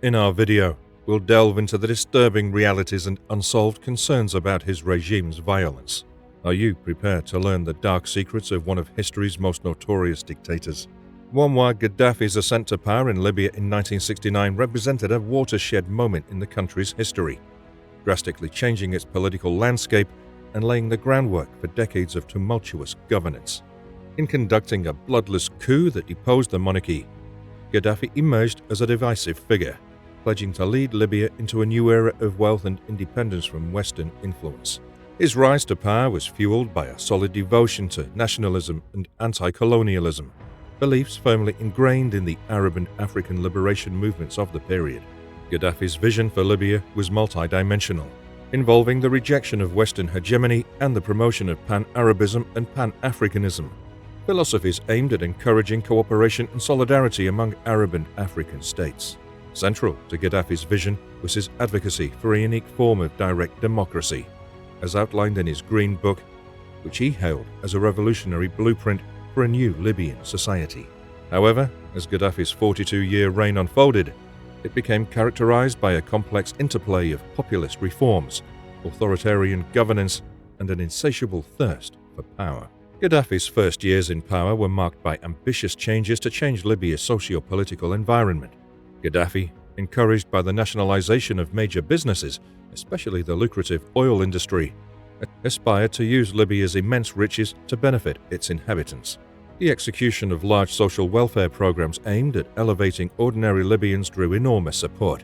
In our video, we'll delve into the disturbing realities and unsolved concerns about his regime's violence. Are you prepared to learn the dark secrets of one of history's most notorious dictators? Muammar Gaddafi's ascent to power in Libya in 1969 represented a watershed moment in the country's history, drastically changing its political landscape and laying the groundwork for decades of tumultuous governance. In conducting a bloodless coup that deposed the monarchy, Gaddafi emerged as a divisive figure, pledging to lead Libya into a new era of wealth and independence from Western influence. His rise to power was fueled by a solid devotion to nationalism and anti-colonialism, beliefs firmly ingrained in the Arab and African liberation movements of the period. Gaddafi's vision for Libya was multidimensional, involving the rejection of Western hegemony and the promotion of pan-Arabism and pan-Africanism, philosophies aimed at encouraging cooperation and solidarity among Arab and African states. Central to Gaddafi's vision was his advocacy for a unique form of direct democracy, as outlined in his Green Book, which he hailed as a revolutionary blueprint for a new Libyan society. However, as Gaddafi's 42-year reign unfolded, it became characterized by a complex interplay of populist reforms, authoritarian governance, and an insatiable thirst for power. Gaddafi's first years in power were marked by ambitious changes to change Libya's socio-political environment. Gaddafi, encouraged by the nationalization of major businesses, especially the lucrative oil industry, aspired to use Libya's immense riches to benefit its inhabitants. The execution of large social welfare programs aimed at elevating ordinary Libyans drew enormous support,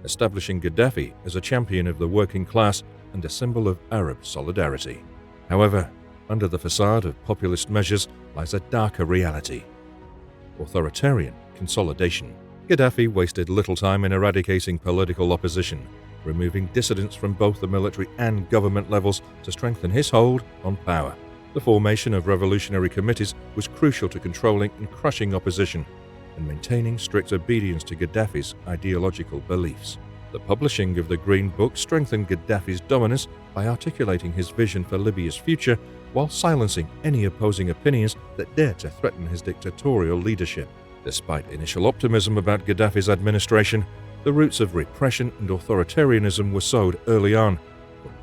establishing Gaddafi as a champion of the working class and a symbol of Arab solidarity. However, under the facade of populist measures lies a darker reality: authoritarian consolidation. Gaddafi wasted little time in eradicating political opposition, removing dissidents from both the military and government levels to strengthen his hold on power. The formation of revolutionary committees was crucial to controlling and crushing opposition and maintaining strict obedience to Gaddafi's ideological beliefs. The publishing of the Green Book strengthened Gaddafi's dominance by articulating his vision for Libya's future while silencing any opposing opinions that dared to threaten his dictatorial leadership. Despite initial optimism about Gaddafi's administration, the roots of repression and authoritarianism were sowed early on,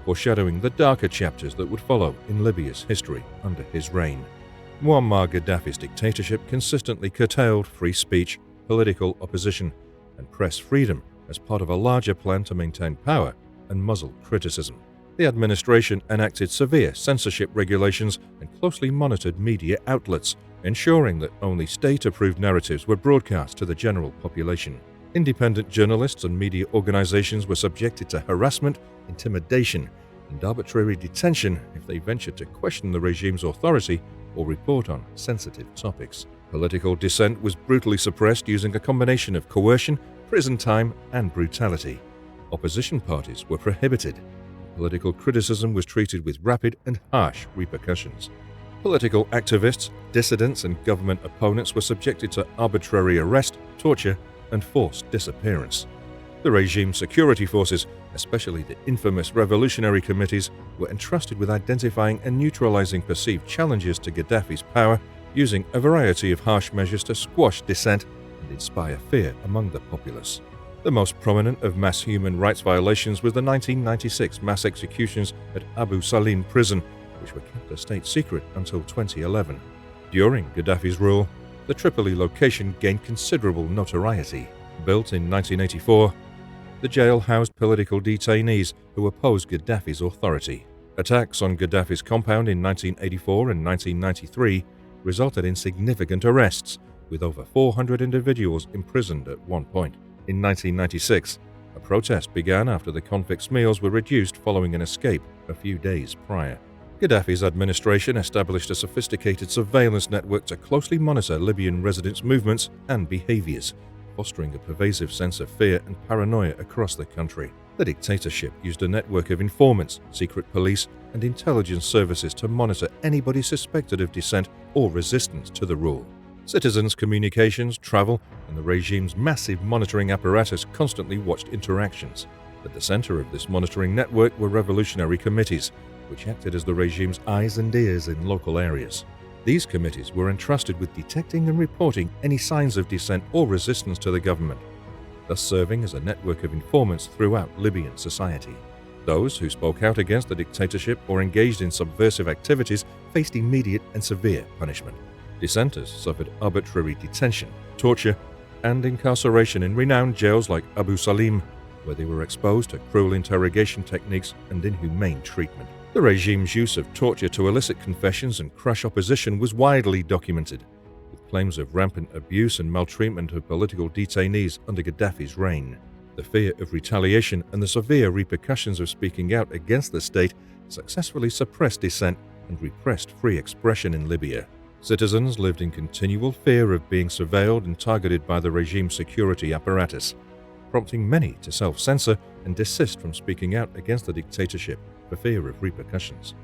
foreshadowing the darker chapters that would follow in Libya's history under his reign. Muammar Gaddafi's dictatorship consistently curtailed free speech, political opposition, and press freedom as part of a larger plan to maintain power and muzzle criticism. The administration enacted severe censorship regulations and closely monitored media outlets, ensuring that only state-approved narratives were broadcast to the general population. Independent journalists and media organizations were subjected to harassment, intimidation, and arbitrary detention if they ventured to question the regime's authority or report on sensitive topics. Political dissent was brutally suppressed using a combination of coercion, prison time, and brutality. Opposition parties were prohibited. Political criticism was treated with rapid and harsh repercussions. Political activists, dissidents, and government opponents were subjected to arbitrary arrest, torture, and forced disappearance. The regime's security forces, especially the infamous revolutionary committees, were entrusted with identifying and neutralizing perceived challenges to Gaddafi's power, using a variety of harsh measures to squash dissent and inspire fear among the populace. The most prominent of mass human rights violations was the 1996 mass executions at Abu Salim prison, which were kept a state secret until 2011. During Gaddafi's rule, the Tripoli location gained considerable notoriety. Built in 1984, the jail housed political detainees who opposed Gaddafi's authority. Attacks on Gaddafi's compound in 1984 and 1993 resulted in significant arrests, with over 400 individuals imprisoned at one point. In 1996, a protest began after the convicts' meals were reduced following an escape a few days prior. Gaddafi's administration established a sophisticated surveillance network to closely monitor Libyan residents' movements and behaviors, fostering a pervasive sense of fear and paranoia across the country. The dictatorship used a network of informants, secret police, and intelligence services to monitor anybody suspected of dissent or resistance to the rule. Citizens' communications, travel, and the regime's massive monitoring apparatus constantly watched interactions. At the center of this monitoring network were revolutionary committees, which acted as the regime's eyes and ears in local areas. These committees were entrusted with detecting and reporting any signs of dissent or resistance to the government. thus serving as a network of informants throughout Libyan society. Those who spoke out against the dictatorship or engaged in subversive activities faced immediate and severe punishment. Dissenters suffered arbitrary detention, torture, and incarceration in renowned jails like Abu Salim, where they were exposed to cruel interrogation techniques and inhumane treatment. The regime's use of torture to elicit confessions and crush opposition was widely documented, with claims of rampant abuse and maltreatment of political detainees under Gaddafi's reign. The fear of retaliation and the severe repercussions of speaking out against the state successfully suppressed dissent and repressed free expression in Libya. Citizens lived in continual fear of being surveilled and targeted by the regime's security apparatus, prompting many to self-censor and desist from speaking out against the dictatorship for fear of repercussions.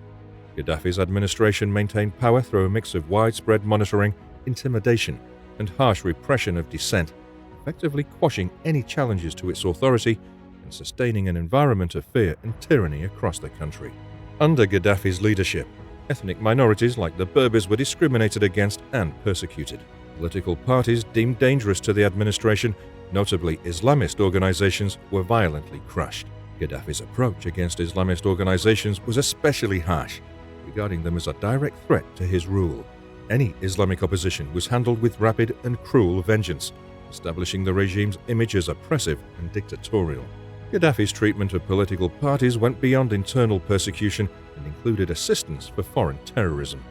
Gaddafi's administration maintained power through a mix of widespread monitoring, intimidation, and harsh repression of dissent, effectively quashing any challenges to its authority and sustaining an environment of fear and tyranny across the country. Under Gaddafi's leadership, ethnic minorities like the Berbers were discriminated against and persecuted. Political parties deemed dangerous to the administration, notably Islamist organizations, were violently crushed. Gaddafi's approach against Islamist organizations was especially harsh, regarding them as a direct threat to his rule. Any Islamic opposition was handled with rapid and cruel vengeance, establishing the regime's image as oppressive and dictatorial. Gaddafi's treatment of political parties went beyond internal persecution and included assistance for foreign terrorism.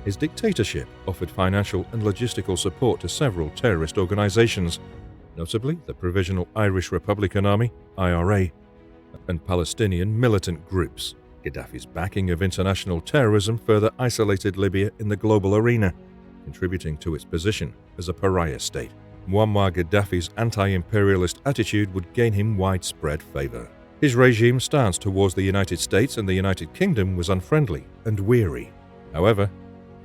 His dictatorship offered financial and logistical support to several terrorist organizations, notably the Provisional Irish Republican Army, IRA, and Palestinian militant groups. Gaddafi's backing of international terrorism further isolated Libya in the global arena, contributing to its position as a pariah state. Muammar Gaddafi's anti-imperialist attitude would gain him widespread favor. His regime's stance towards the United States and the United Kingdom was unfriendly and weary. However,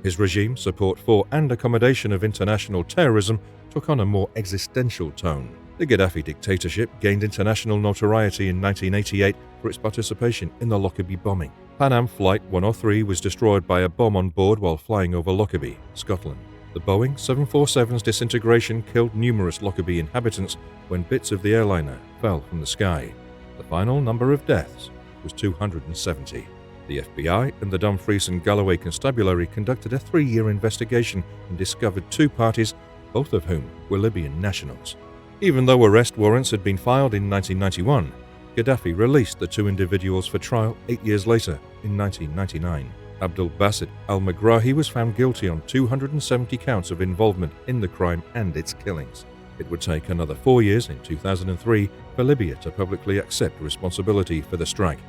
his regime's support for and accommodation of international terrorism took on a more existential tone. The Gaddafi dictatorship gained international notoriety in 1988 for its participation in the Lockerbie bombing. Pan Am Flight 103 was destroyed by a bomb on board while flying over Lockerbie, Scotland. The Boeing 747's disintegration killed numerous Lockerbie inhabitants when bits of the airliner fell from the sky. The final number of deaths was 270. The FBI and the Dumfries and Galloway Constabulary conducted a 3-year investigation and discovered 2 parties, both of whom were Libyan nationals. Even though arrest warrants had been filed in 1991, Gaddafi released the 2 individuals for trial 8 years later, in 1999. Abdel Basset al-Megrahi was found guilty on 270 counts of involvement in the crime and its killings. It would take another 4 years, in 2003, for Libya to publicly accept responsibility for the strike,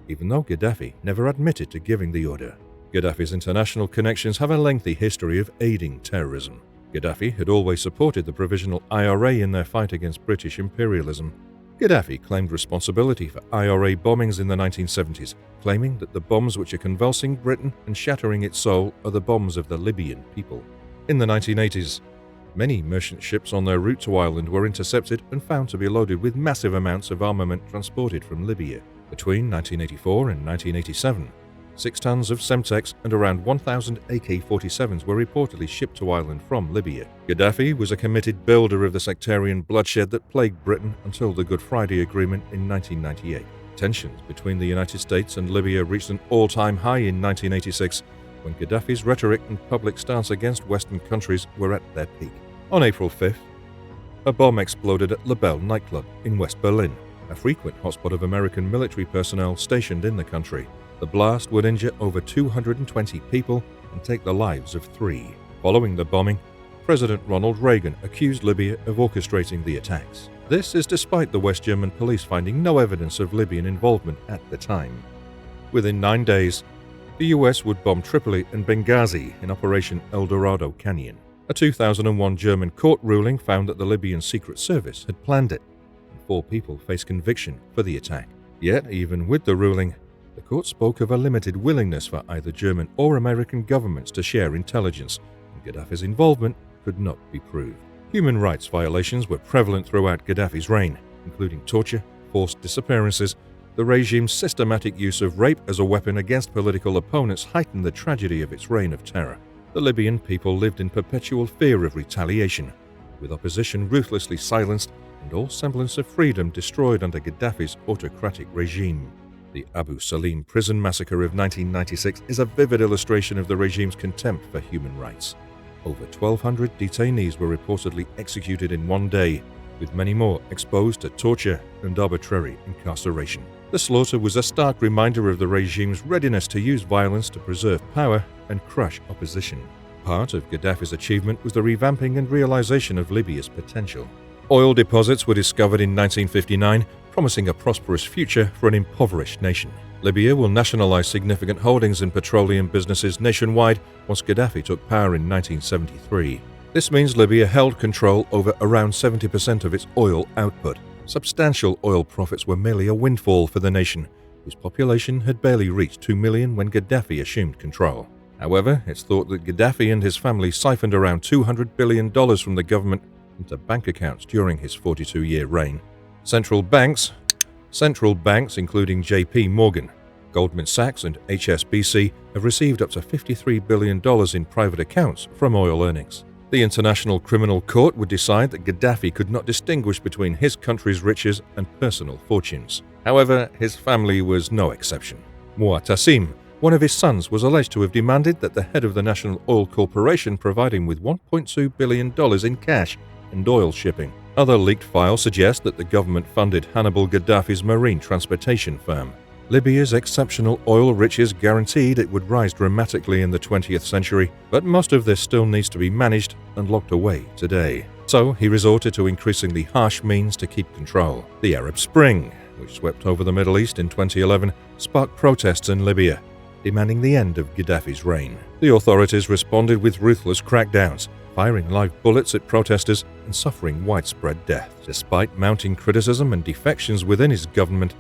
even though Gaddafi never admitted to giving the order. Gaddafi's international connections have a lengthy history of aiding terrorism. Gaddafi had always supported the Provisional IRA in their fight against British imperialism. Gaddafi claimed responsibility for IRA bombings in the 1970s, claiming that the bombs which are convulsing Britain and shattering its soul are the bombs of the Libyan people. In the 1980s, many merchant ships on their route to Ireland were intercepted and found to be loaded with massive amounts of armament transported from Libya. Between 1984 and 1987, 6 tons of Semtex and around 1,000 AK-47s were reportedly shipped to Ireland from Libya. Gaddafi was a committed builder of the sectarian bloodshed that plagued Britain until the Good Friday Agreement in 1998. Tensions between the United States and Libya reached an all-time high in 1986, when Gaddafi's rhetoric and public stance against Western countries were at their peak. On April 5th, a bomb exploded at La Belle nightclub in West Berlin, a frequent hotspot of American military personnel stationed in the country. The blast would injure over 220 people and take the lives of 3. Following the bombing, President Ronald Reagan accused Libya of orchestrating the attacks. This is despite the West German police finding no evidence of Libyan involvement at the time. Within 9 days, the US would bomb Tripoli and Benghazi in Operation El Dorado Canyon. A 2001 German court ruling found that the Libyan Secret Service had planned it, and 4 people faced conviction for the attack. Yet, even with the ruling, the court spoke of a limited willingness for either German or American governments to share intelligence, and Gaddafi's involvement could not be proved. Human rights violations were prevalent throughout Gaddafi's reign, including torture, forced disappearances. The regime's systematic use of rape as a weapon against political opponents heightened the tragedy of its reign of terror. The Libyan people lived in perpetual fear of retaliation, with opposition ruthlessly silenced and all semblance of freedom destroyed under Gaddafi's autocratic regime. The Abu Salim prison massacre of 1996 is a vivid illustration of the regime's contempt for human rights. Over 1,200 detainees were reportedly executed in one day, with many more exposed to torture and arbitrary incarceration. The slaughter was a stark reminder of the regime's readiness to use violence to preserve power and crush opposition. Part of Gaddafi's achievement was the revamping and realization of Libya's potential. Oil deposits were discovered in 1959, promising a prosperous future for an impoverished nation. Libya will nationalize significant holdings in petroleum businesses nationwide once Gaddafi took power in 1973. This means Libya held control over around 70% of its oil output. Substantial oil profits were merely a windfall for the nation, whose population had barely reached 2 million when Gaddafi assumed control. However, it's thought that Gaddafi and his family siphoned around $200 billion from the government into bank accounts during his 42-year reign. Central banks, including JP Morgan, Goldman Sachs and HSBC, have received up to $53 billion in private accounts from oil earnings. The International Criminal Court would decide that Gaddafi could not distinguish between his country's riches and personal fortunes. However, his family was no exception. Muammar, one of his sons, was alleged to have demanded that the head of the National Oil Corporation provide him with $1.2 billion in cash and oil shipping. Other leaked files suggest that the government funded Hannibal Gaddafi's marine transportation firm. Libya's exceptional oil riches guaranteed it would rise dramatically in the 20th century, but most of this still needs to be managed and locked away today. So he resorted to increasingly harsh means to keep control. The Arab Spring, which swept over the Middle East in 2011, sparked protests in Libya, demanding the end of Gaddafi's reign. The authorities responded with ruthless crackdowns, firing live bullets at protesters and suffering widespread death. Despite mounting criticism and defections within his government,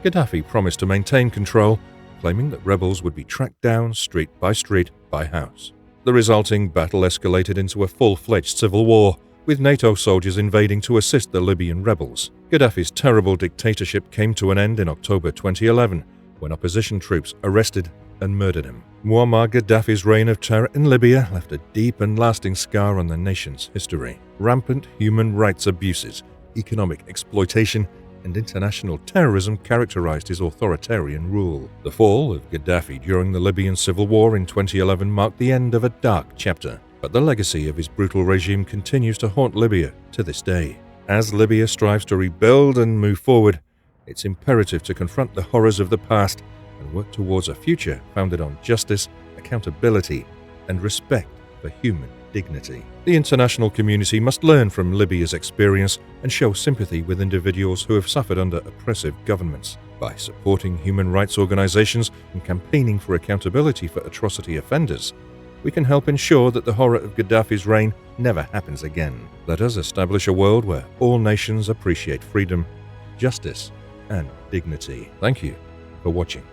Gaddafi promised to maintain control, claiming that rebels would be tracked down street by house. The resulting battle escalated into a full-fledged civil war, with NATO soldiers invading to assist the Libyan rebels. Gaddafi's terrible dictatorship came to an end in October 2011, when opposition troops arrested and murdered him. Muammar Gaddafi's reign of terror in Libya left a deep and lasting scar on the nation's history. Rampant human rights abuses, economic exploitation, and international terrorism characterized his authoritarian rule. The fall of Gaddafi during the Libyan civil war in 2011 marked the end of a dark chapter, but the legacy of his brutal regime continues to haunt Libya to this day. As Libya strives to rebuild and move forward, it's imperative to confront the horrors of the past and work towards a future founded on justice, accountability, and respect for human dignity. The international community must learn from Libya's experience and show sympathy with individuals who have suffered under oppressive governments. By supporting human rights organizations and campaigning for accountability for atrocity offenders, we can help ensure that the horror of Gaddafi's reign never happens again. Let us establish a world where all nations appreciate freedom, justice, and dignity. Thank you for watching.